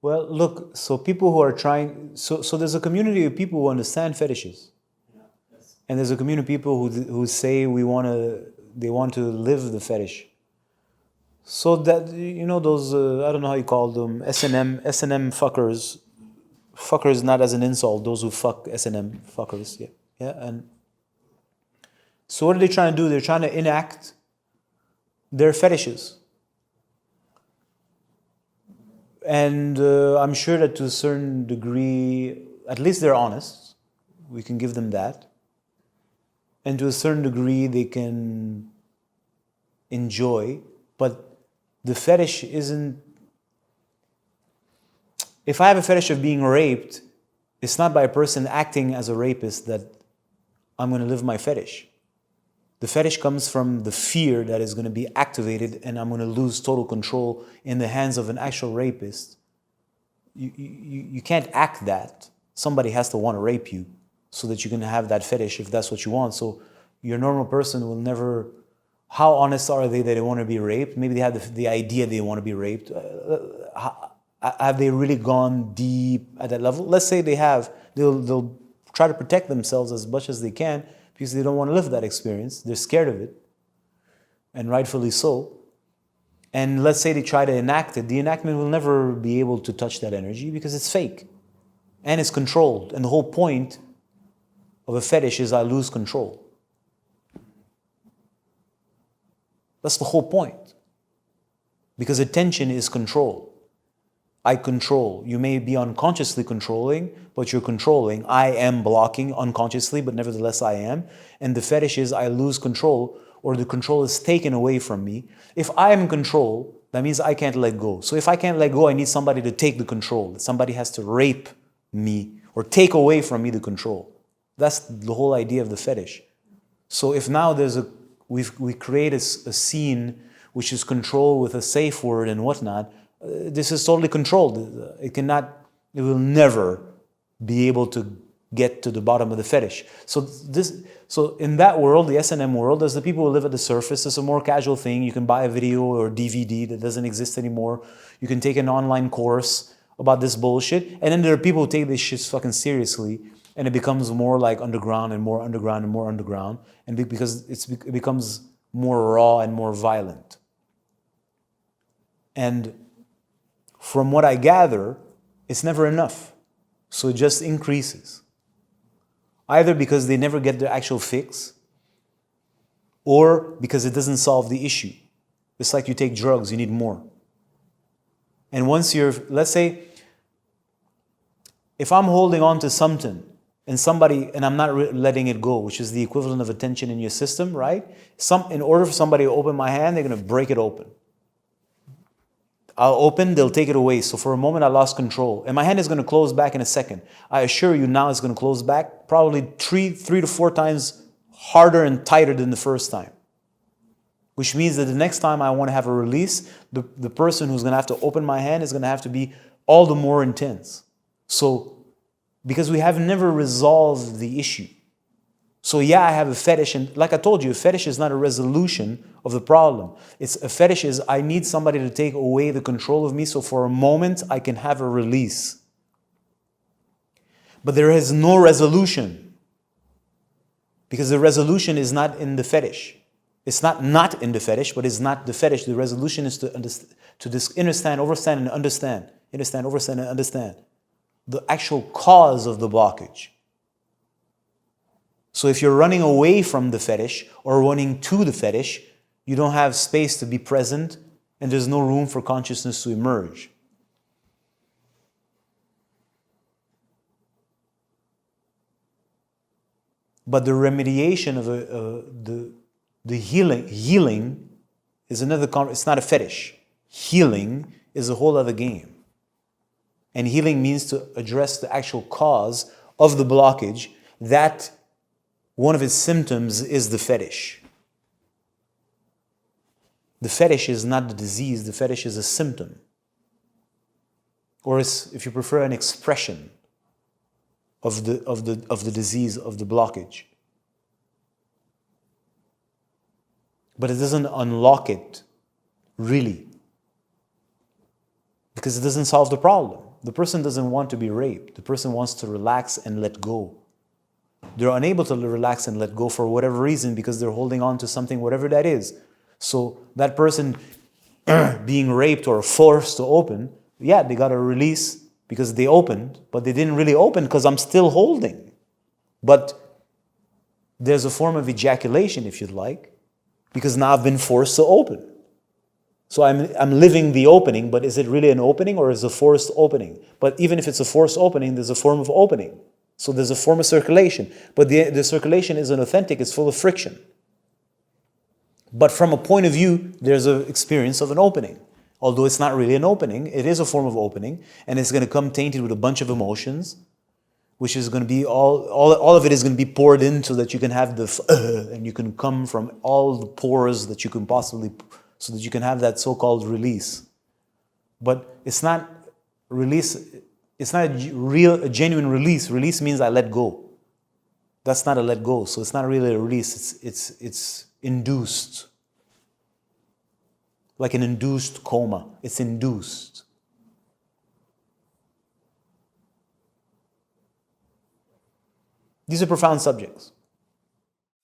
Well, look, so people who are trying, so there's a community of people who understand fetishes. And there's a community of people who say they want to live the fetish. So that, those, I don't know how you call them, S&M fuckers. Fuckers not as an insult, those who fuck S&M fuckers, yeah. Yeah, and so what are they trying to do? They're trying to enact their fetishes. And I'm sure that to a certain degree, at least they're honest. We can give them that. And to a certain degree, they can enjoy. But the fetish isn't... If I have a fetish of being raped, it's not by a person acting as a rapist that I'm going to live my fetish. The fetish comes from the fear that is going to be activated and I'm going to lose total control in the hands of an actual rapist. You can't act that. Somebody has to want to rape you so that you can have that fetish if that's what you want. So your normal person will never... How honest are they that they want to be raped? Maybe they have the idea they want to be raped. Have they really gone deep at that level? Let's say they have. They'll try to protect themselves as much as they can because they don't want to live that experience. They're scared of it, and rightfully so. And let's say they try to enact it. The enactment will never be able to touch that energy because it's fake and it's controlled. And the whole point of a fetish is I lose control. That's the whole point. Because attention is control. I control. You may be unconsciously controlling, but you're controlling. I am blocking unconsciously, but nevertheless I am. And the fetish is I lose control, or the control is taken away from me. If I am in control, that means I can't let go. So if I can't let go, I need somebody to take the control. Somebody has to rape me or take away from me the control. That's the whole idea of the fetish. So if now we create a scene which is control with a safe word and whatnot, this is totally controlled. It will never be able to get to the bottom of the fetish. So in that world, the S&M world, there's the people who live at the surface. It's a more casual thing. You can buy a video or DVD that doesn't exist anymore. You can take an online course about this bullshit. And then there are people who take this shit fucking seriously, and it becomes more like underground and more underground and more underground, and because it becomes more raw and more violent. And from what I gather, it's never enough. So it just increases. Either because they never get the actual fix, or because it doesn't solve the issue. It's like you take drugs, you need more. And once let's say, if I'm holding on to something, and I'm not letting it go, which is the equivalent of attention in your system, right? In order for somebody to open my hand, they're going to break it open. I'll open, they'll take it away. So for a moment, I lost control. And my hand is going to close back in a second. I assure you now it's going to close back probably three to four times harder and tighter than the first time. Which means that the next time I want to have a release, the person who's going to have to open my hand is going to have to be all the more intense. So, because we have never resolved the issue. So yeah, I have a fetish, and like I told you, a fetish is not a resolution of the problem. A fetish is I need somebody to take away the control of me so for a moment I can have a release. But there is no resolution. Because the resolution is not in the fetish. It's not in the fetish, but it's not the fetish. The resolution is to understand, overstand, and understand. Understand, overstand, and understand the actual cause of the blockage. So if you're running away from the fetish or running to the fetish, you don't have space to be present and there's no room for consciousness to emerge. But the remediation of the healing is another, it's not a fetish. Healing is a whole other game. And healing means to address the actual cause of the blockage, that one of its symptoms is the fetish. The fetish is not the disease, the fetish is a symptom. Or if you prefer, an expression of the disease, of the blockage. But it doesn't unlock it, really. Because it doesn't solve the problem. the person doesn't want to be raped. The person wants to relax and let go. They're unable to relax and let go for whatever reason because they're holding on to something, whatever that is. So that person being raped or forced to open, yeah, they got a release because they opened, but they didn't really open because I'm still holding. But there's a form of ejaculation, if you'd like, because now I've been forced to open. So I'm living the opening, but is it really an opening or is it a forced opening? But even if it's a forced opening, there's a form of opening. So there's a form of circulation. But the circulation isn't authentic, it's full of friction. But from a point of view, there's an experience of an opening. Although it's not really an opening, it is a form of opening, and it's going to come tainted with a bunch of emotions, which is going to be all of it is going to be poured in so that you can have and you can come from all the pores that you can possibly, so that you can have that so-called release. But it's not release, it's not a genuine release. Release means I let go. That's not a let go, so it's not really a release, it's induced. Like an induced coma. It's induced. These are profound subjects.